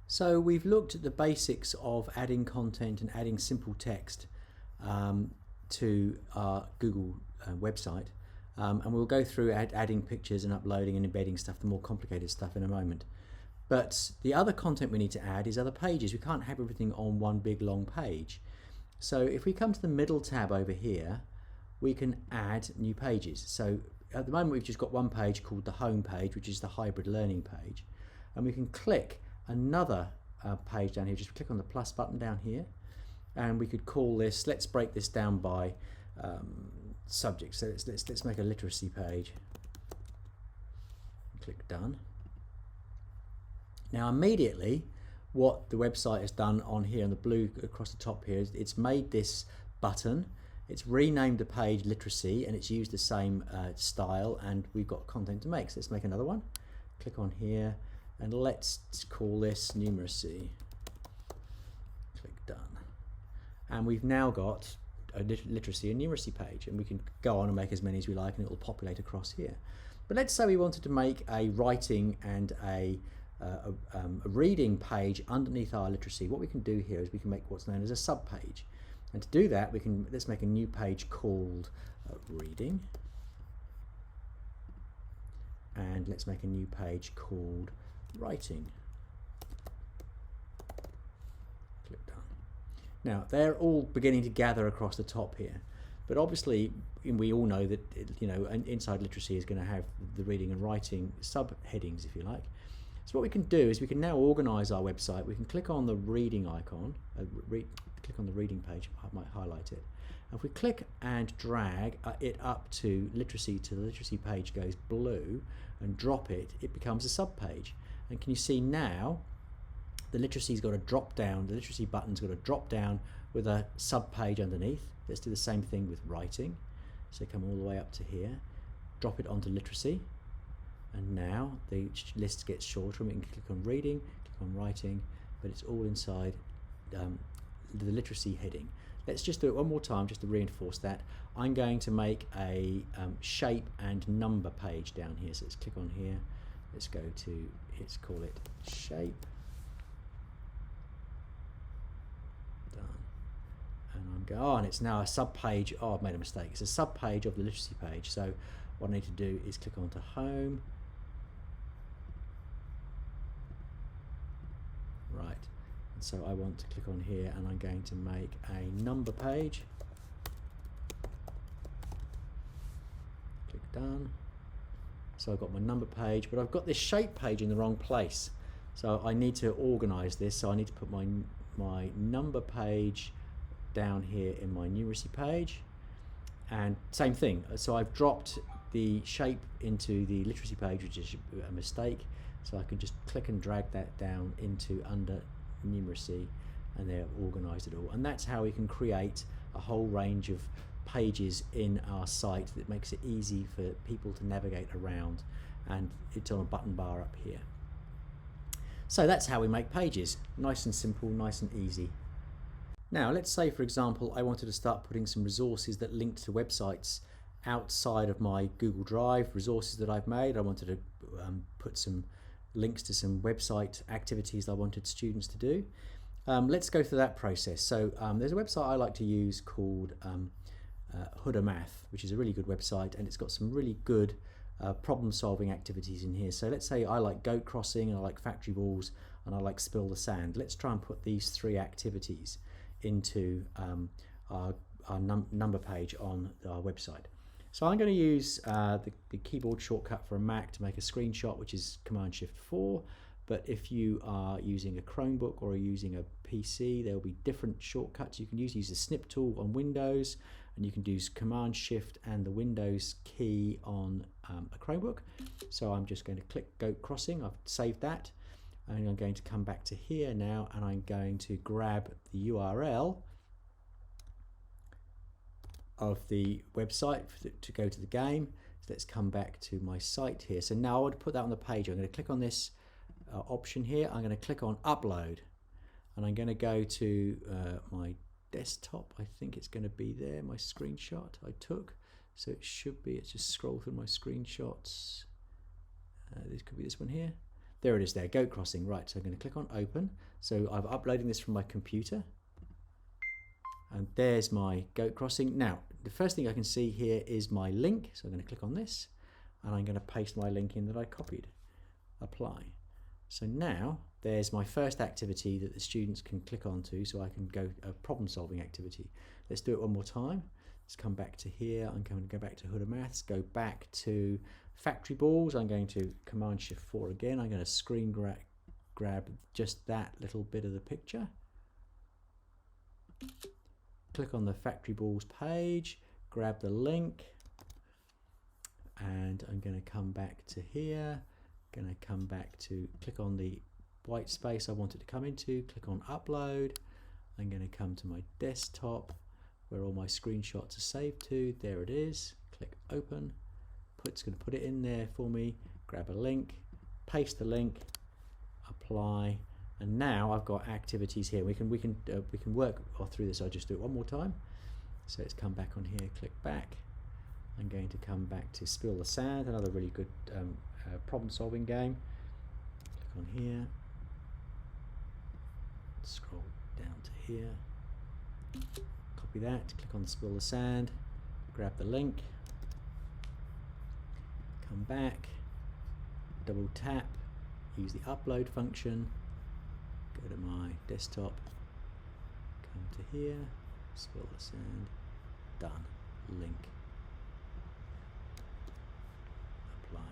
So we've looked at the basics of adding content and adding simple text to our Google website, and we'll go through adding pictures and uploading and embedding stuff, the more complicated stuff, in a moment. But the other content we need to add is other pages. We can't have everything on one big long page. So if we come to the middle tab over here, we can add new pages. So at the moment we've just got one page called the home page, which is the hybrid learning page, and we can click another page down here. Just click on the plus button down here, and we could call this, let's break this down by subject. So let's make a literacy page. Click done. Now immediately what the website has done on here in the blue across the top here is it's made this button, it's renamed the page literacy, and it's used the same style, and we've got content to make. So let's make another one. Click on here and let's call this numeracy. Click done. And we've now got a literacy and numeracy page, and we can go on and make as many as we like, and it will populate across here. But let's say we wanted to make a writing and a reading page underneath our literacy. What we can do here is we can make what's known as a sub page, and to do that let's make a new page called reading, and let's make a new page called writing. Click done. Now they're all beginning to gather across the top here, but obviously we all know that inside literacy is going to have the reading and writing subheadings, if you like. So what we can do is we can now organize our website. We can click on the reading icon, click on the reading page, I might highlight it. And if we click and drag it up to the literacy page goes blue, and drop it, it becomes a sub page. And can you see now the literacy's got a drop down, the literacy button's got a drop down with a sub page underneath. Let's do the same thing with writing. So come all the way up to here, drop it onto literacy, and now the list gets shorter, and we can click on reading, click on writing, but it's all inside the literacy heading. Let's just do it one more time just to reinforce that. I'm going to make a shape and number page down here. So let's click on here. Let's go to, let's call it shape. Done. And I'm going, and it's now a sub page. Oh, I've made a mistake. It's a sub page of the literacy page. So what I need to do is click onto home. Right. And so I want to click on here, and I'm going to make a number page. Click done. So I've got my number page, but I've got this shape page in the wrong place. So I need to organize this. So I need to put my number page down here in my numeracy page, and same thing. So I've dropped the shape into the literacy page, which is a mistake. So I can just click and drag that down into under numeracy, and they're organized it all. And that's how we can create a whole range of pages in our site that makes it easy for people to navigate around, and it's on a button bar up here. So that's how we make pages. Nice and simple, nice and easy. Now let's say, for example, I wanted to start putting some resources that link to websites outside of my Google Drive, resources that I've made. I wanted to put some links to some website activities I wanted students to do. Let's go through that process. So there's a website I like to use called Huda Math, which is a really good website, and it's got some really good problem solving activities in here. So let's say I like goat crossing, and I like factory walls, and I like spill the sand. Let's try and put these three activities into our number page on our website. So I'm going to use the keyboard shortcut for a Mac to make a screenshot, which is Command-Shift-4. But if you are using a Chromebook or using a PC, there will be different shortcuts you can use. Use the snip tool on Windows, and you can use Command-Shift and the Windows key on a Chromebook. So I'm just going to click Goat Crossing. I've saved that, and I'm going to come back to here now, and I'm going to grab the URL of the website to go to the game. So let's come back to my site here. So now I want to put that on the page. I'm going to click on this option here. I'm going to click on upload, and I'm going to go to my desktop. I think it's going to be there, my screenshot I took. So it should be, let's just scroll through my screenshots. This could be this one here. There it is there, goat crossing. Right, so I'm going to click on open. So I'm uploading this from my computer. And there's my goat crossing. Now, the first thing I can see here is my link. So I'm going to click on this and I'm going to paste my link in that I copied. Apply. So now there's my first activity that the students can click onto, so I can go a problem solving activity. Let's do it one more time. Let's come back to here. I'm going to go back to Hood of Maths, go back to factory balls. I'm going to Command Shift 4 again. I'm going to screen grab just that little bit of the picture. Click on the factory balls page, grab the link, and I'm going to come back to here. Going to come back to click on the white space I want it to come into, click on upload. I'm going to come to my desktop where all my screenshots are saved to. There it is. Click open. It's going to put it in there for me. Grab a link, paste the link, apply, and now I've got activities here. We can work through this. I'll just do it one more time. So let's come back on here. Click back. I'm going to come back to Spill the Sand, another really good problem solving game. Click on here. Scroll down to here. Copy that. Click on Spill the Sand. Grab the link. Come back. Double tap. Use the upload function. Go to my desktop, come to here, Spill the Sand, done, link, apply.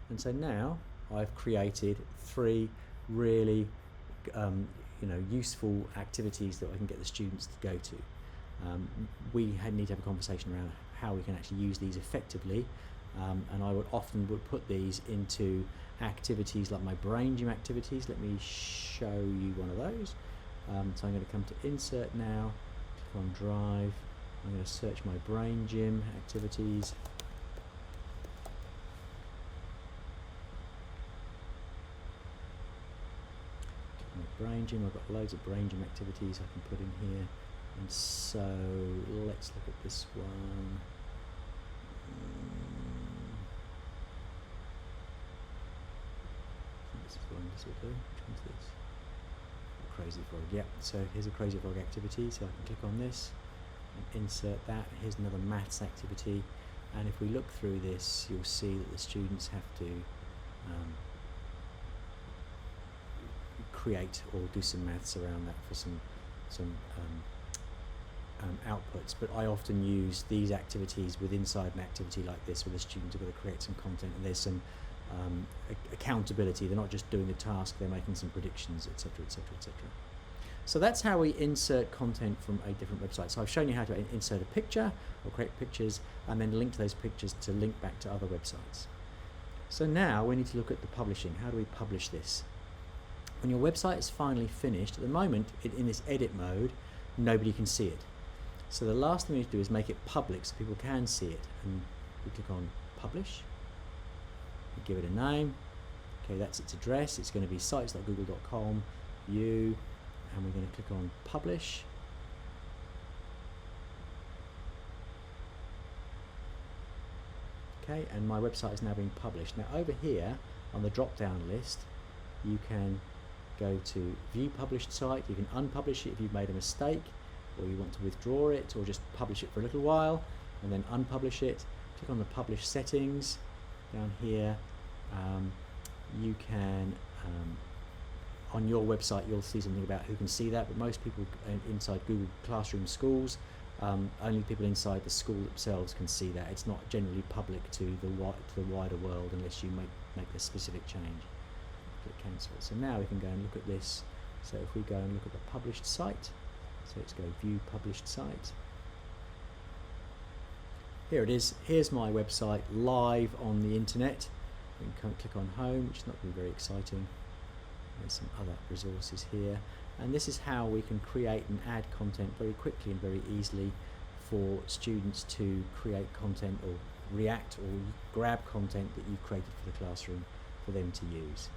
And so now I've created 3 really useful activities that I can get the students to go to. We need to have a conversation around how we can actually use these effectively, and I would put these into activities like my brain gym activities. Let me show you one of those. So I'm going to come to insert now, click on drive. I'm going to search my brain gym activities. Click on my brain gym. I've got loads of brain gym activities I can put in here. And so let's look at this one. This is the one this will do. Which one's this? Crazy Frog. Yeah, so here's a Crazy Frog activity. So I can click on this and insert that. Here's another maths activity. And if we look through this, you'll see that the students have to create or do some maths around that for some outputs. But I often use these activities inside an activity like this, where the students are going to create some content and there's some accountability. They're not just doing the task, they're making some predictions, etc, etc, etc. So that's how we insert content from a different website. So I've shown you how to insert a picture or create pictures and then link to those pictures to link back to other websites. So now we need to look at the publishing. How do we publish this? When your website is finally finished, at the moment in this edit mode, nobody can see it. So the last thing we need to do is make it public so people can see it. And we click on publish. Give it a name. Okay, that's its address. It's going to be sites.google.com, view, and we're going to click on publish. Okay, and my website is now being published. Now over here on the drop down list, you can go to view published site. You can unpublish it if you've made a mistake, or you want to withdraw it, or just publish it for a little while and then unpublish it. Click on the publish settings. Down here, you can, on your website, you'll see something about who can see that, but most people inside Google Classroom schools, only people inside the school themselves can see that. It's not generally public to the wider world unless you make a specific change. Click cancel. So now we can go and look at this. So if we go and look at the published site, so let's go view published site. Here it is. Here's my website live on the internet. We can click on home, which is not going to be very exciting. There's some other resources here. And this is how we can create and add content very quickly and very easily for students to create content or react or grab content that you've created for the classroom for them to use.